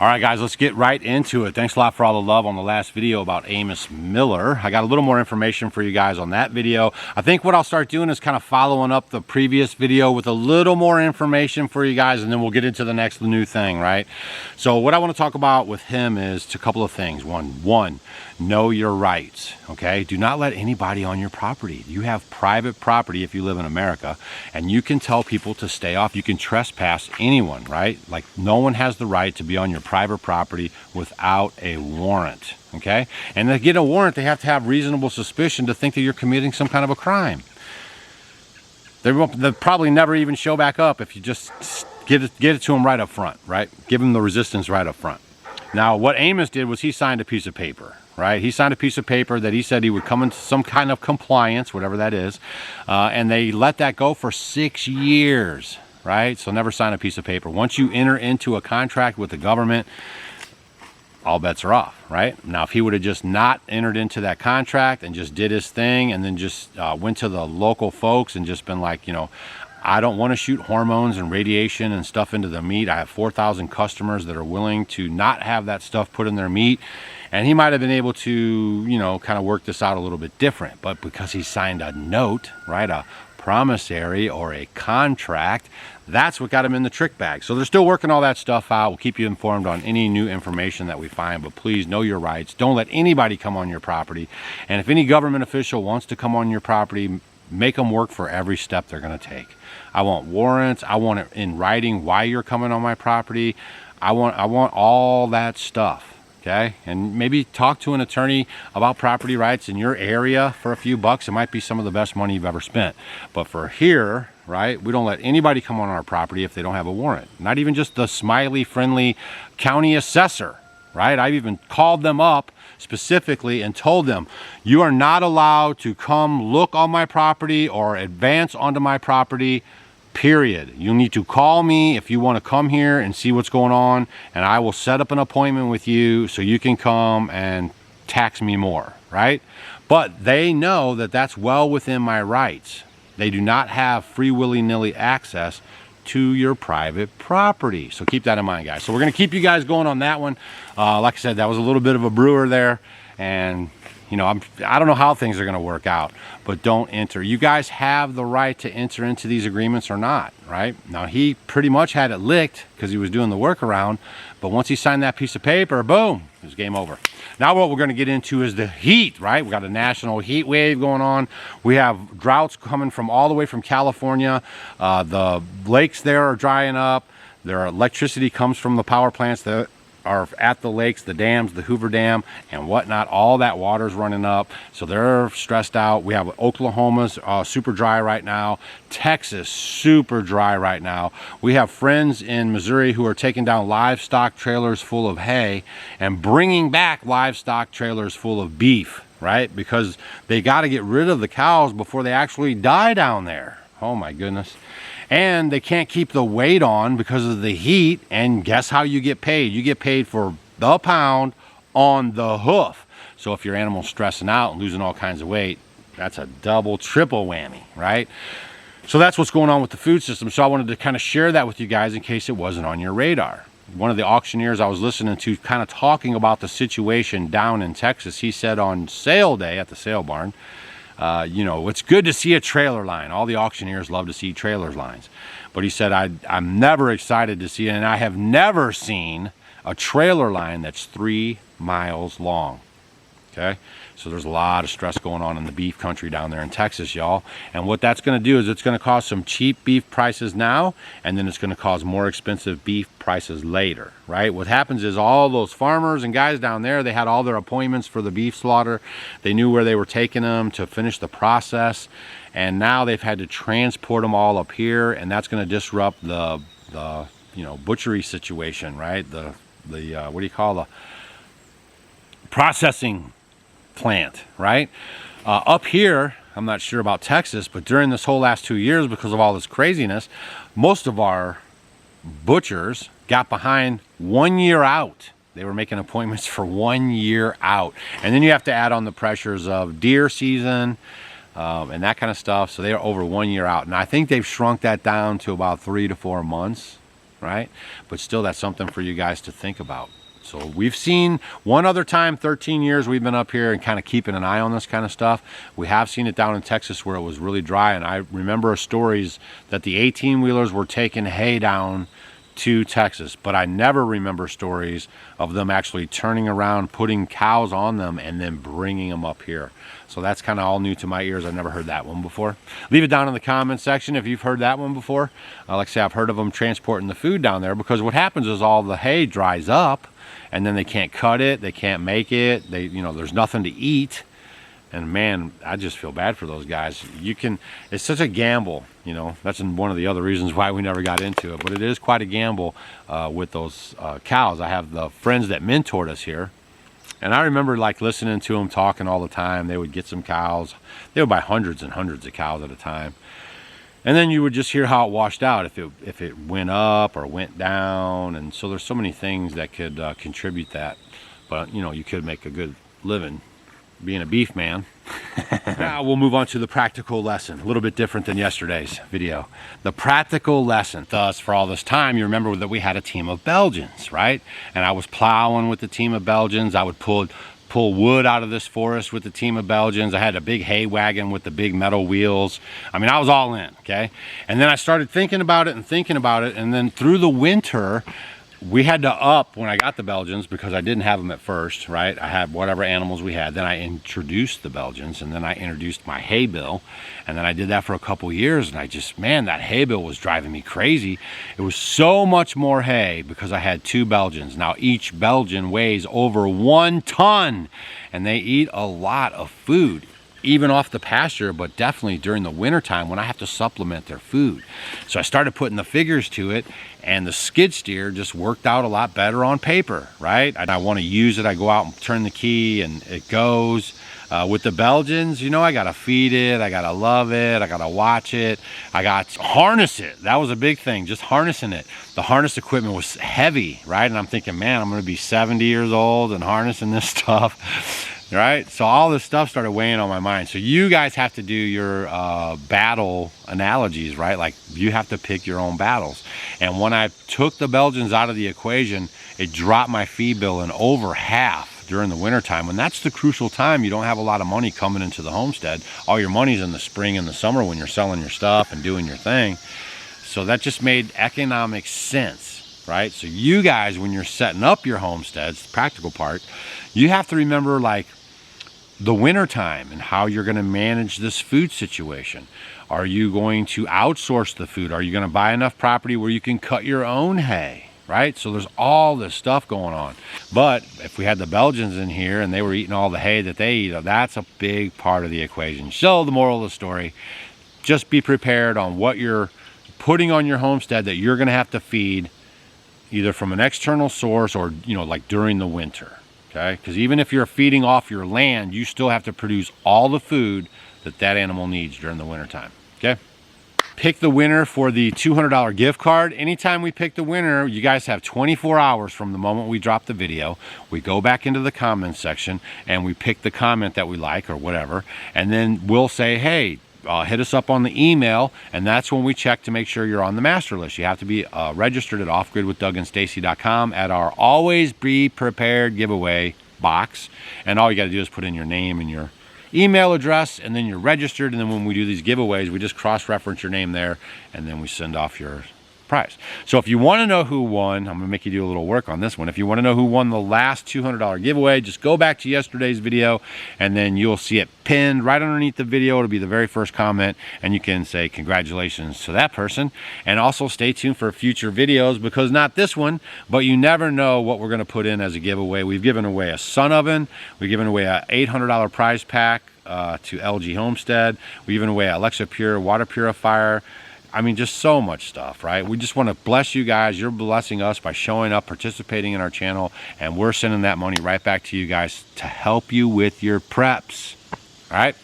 All right, guys, let's get right into it. Thanks a lot for all the love on the last video about Amos Miller. I got a little more information for you guys on that video. I think what I'll start doing is kind of following up the previous video with a little more information for you guys, and then we'll get into the next new thing, right? So what I want to talk about with him is a couple of things. One, know your rights, okay? Do not let anybody on your property. You have private property if you live in America, and you can tell people to stay off. You can trespass anyone, right? Like, no one has the right to be on your private property without a warrant, okay? And to get a warrant, they have to have reasonable suspicion to think that you're committing some kind of a crime. They'll probably never even show back up if you just get it to them right up front, right? Give them the resistance right up front. Now, what Amos did was he signed a piece of paper, right? He signed a piece of paper that he said he would come into some kind of compliance, whatever that is, and they let that go for 6 years, right? So never sign a piece of paper. Once you enter into a contract with the government, all bets are off, right? Now, if he would have just not entered into that contract and just did his thing and then just went to the local folks and just been like, you know, I don't want to shoot hormones and radiation and stuff into the meat. I have 4,000 customers that are willing to not have that stuff put in their meat. And he might have been able to, you know, kind of work this out a little bit different. But because he signed a note, right, a promissory or a contract, that's what got him in the trick bag. So they're still working all that stuff out. We'll keep you informed on any new information that we find, but please know your rights. Don't let anybody come on your property. And if any government official wants to come on your property, make them work for every step they're going to take. I want warrants. I want it in writing why you're coming on my property. I want all that stuff. Okay, and maybe talk to an attorney about property rights in your area for a few bucks. It might be some of the best money you've ever spent. But for here, right, we don't let anybody come on our property if they don't have a warrant. Not even just the smiley, friendly county assessor, right? I've even called them up specifically and told them, you are not allowed to come look on my property or advance onto my property, period. You need to call me if you want to come here and see what's going on, and I will set up an appointment with you so you can come and tax me more, right? But they know that that's well within my rights. They do not have free willy-nilly access to your private property. So keep that in mind, guys. So we're going to keep you guys going on that one. Like I said, that was a little bit of a brewer there, and you know, I don't know how things are going to work out, but don't enter. You guys have the right to enter into these agreements or not, right? Now, he pretty much had it licked because he was doing the workaround, but once he signed that piece of paper, boom, it was game over. Now what we're going to get into is the heat, right? We got a national heat wave going on. We have droughts coming from all the way from California. The lakes there are drying up. Their electricity comes from the power plants that are at the lakes, the dams, the Hoover Dam and whatnot. All that water's running up, so they're stressed out. We have Oklahoma's super dry right now. Texas, super dry right now. We have friends in Missouri who are taking down livestock trailers full of hay and bringing back livestock trailers full of beef, right? Because they got to get rid of the cows before they actually die down there. Oh my goodness. And they can't keep the weight on because of the heat. And guess how you get paid? You get paid for the pound on the hoof. So if your animal's stressing out and losing all kinds of weight, that's a double, triple whammy, right? So that's what's going on with the food system. So I wanted to kind of share that with you guys in case it wasn't on your radar. One of the auctioneers I was listening to kind of talking about the situation down in Texas, he said on sale day at the sale barn, you know, it's good to see a trailer line. All the auctioneers love to see trailer lines. But he said, I'm never excited to see it, and I have never seen a trailer line that's 3 miles long. Okay? So there's a lot of stress going on in the beef country down there in Texas, y'all. And what that's going to do is it's going to cause some cheap beef prices now, and then it's going to cause more expensive beef prices later, right? What happens is all those farmers and guys down there, they had all their appointments for the beef slaughter. They knew where they were taking them to finish the process, and now they've had to transport them all up here, and that's going to disrupt the you know, butchery situation, right? The what do you call the processing plant, right? Up here, I'm not sure about Texas, but during this whole last 2 years, because of all this craziness, most of our butchers got behind 1 year out. They were making appointments for 1 year out. And then you have to add on the pressures of deer season and that kind of stuff. So they are over 1 year out. And I think they've shrunk that down to about 3 to 4 months. right? But still, that's something for you guys to think about. So we've seen one other time, 13 years we've been up here and kind of keeping an eye on this kind of stuff. We have seen it down in Texas where it was really dry, and I remember stories that the 18-wheelers were taking hay down to Texas, but I never remember stories of them actually turning around, putting cows on them, and then bringing them up here. So that's kind of all new to my ears. I've never heard that one before. Leave it down in the comment section if you've heard that one before. Like I say, I've heard of them transporting the food down there, because what happens is all the hay dries up, and then they can't cut it, they can't make it, there's nothing to eat. And man, I just feel bad for those guys. It's such a gamble, that's one of the other reasons why we never got into it, but it is quite a gamble with those cows. I have the friends that mentored us here, and I remember like listening to them talking all the time. They would get some cows, they would buy hundreds and hundreds of cows at a time. And then you would just hear how it washed out, if it went up or went down. And so there's so many things that could contribute that. But, you could make a good living being a beef man. Now we'll move on to the practical lesson. A little bit different than yesterday's video. The practical lesson. Thus, for all this time, you remember that we had a team of Belgians, right? And I was plowing with the team of Belgians. I would pull wood out of this forest with the team of Belgians. I had a big hay wagon with the big metal wheels. I mean, I was all in, okay? And then I started thinking about it, and then through the winter, we had to up when I got the Belgians, because I didn't have them at first, right? I had whatever animals we had. Then I introduced the Belgians, and then I introduced my hay bill. And then I did that for a couple years, and man, that hay bill was driving me crazy. It was so much more hay because I had 2 Belgians. Now each Belgian weighs over 1 ton, and they eat a lot of food, even off the pasture, but definitely during the winter time when I have to supplement their food. So I started putting the figures to it, and the skid steer just worked out a lot better on paper, right? I want to use it. I go out and turn the key and it goes. With the Belgians, I gotta feed it, I gotta love it, I gotta watch it, I got to harness it. That was a big thing, just harnessing it. The harness equipment was heavy, right? And I'm thinking, man, I'm gonna be 70 years old and harnessing this stuff. Right? So all this stuff started weighing on my mind. So you guys have to do your battle analogies, right? Like you have to pick your own battles. And when I took the Belgians out of the equation, it dropped my feed bill in over half during the winter time. And that's the crucial time. You don't have a lot of money coming into the homestead. All your money's in the spring and the summer when you're selling your stuff and doing your thing. So that just made economic sense, right? So you guys, when you're setting up your homesteads, the practical part, you have to remember like the winter time and how you're going to manage this food situation. Are you going to outsource the food? Are you going to buy enough property where you can cut your own hay, right? So there's all this stuff going on. But if we had the Belgians in here and they were eating all the hay that they eat, that's a big part of the equation. So the moral of the story, just be prepared on what you're putting on your homestead that you're going to have to feed either from an external source or, like during the winter. Okay, because even if you're feeding off your land, you still have to produce all the food that animal needs during the winter time. Okay, pick the winner for the $200 gift card. Anytime we pick the winner, you guys have 24 hours from the moment we drop the video. We go back into the comments section and we pick the comment that we like or whatever, and then we'll say, hey, hit us up on the email, and that's when we check to make sure you're on the master list. You have to be registered at offgridwithdougandstacy.com at our Always Be Prepared giveaway box, and all you got to do is put in your name and your email address, and then you're registered. And then when we do these giveaways, we just cross-reference your name there, and then we send off your prize. So if you want to know who won, I'm gonna make you do a little work on this one. If you want to know who won the last $200 giveaway, just go back to yesterday's video, and then you'll see it pinned right underneath the video. It'll be the very first comment, and you can say congratulations to that person. And also stay tuned for future videos, because not this one, but you never know what we're going to put in as a giveaway. We've given away a sun oven, we've given away a $800 prize pack to LG Homestead, we've given away a Alexa Pure water purifier. I mean, just so much stuff, right? We just want to bless you guys. You're blessing us by showing up, participating in our channel, and we're sending that money right back to you guys to help you with your preps. All right?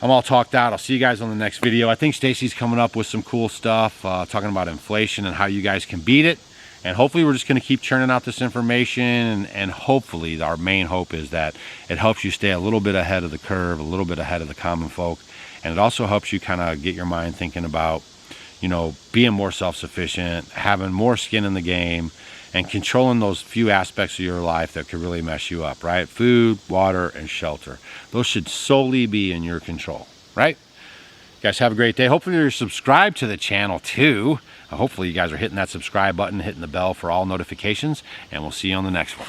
I'm all talked out. I'll see you guys on the next video. I think Stacy's coming up with some cool stuff, talking about inflation and how you guys can beat it. And hopefully we're just going to keep churning out this information, and hopefully our main hope is that it helps you stay a little bit ahead of the curve, a little bit ahead of the common folk. And it also helps you kind of get your mind thinking about, you know, being more self-sufficient, having more skin in the game, and controlling those few aspects of your life that could really mess you up, right? Food, water, and shelter. Those should solely be in your control, right? You guys have a great day. Hopefully you're subscribed to the channel too. Hopefully you guys are hitting that subscribe button, hitting the bell for all notifications, and we'll see you on the next one.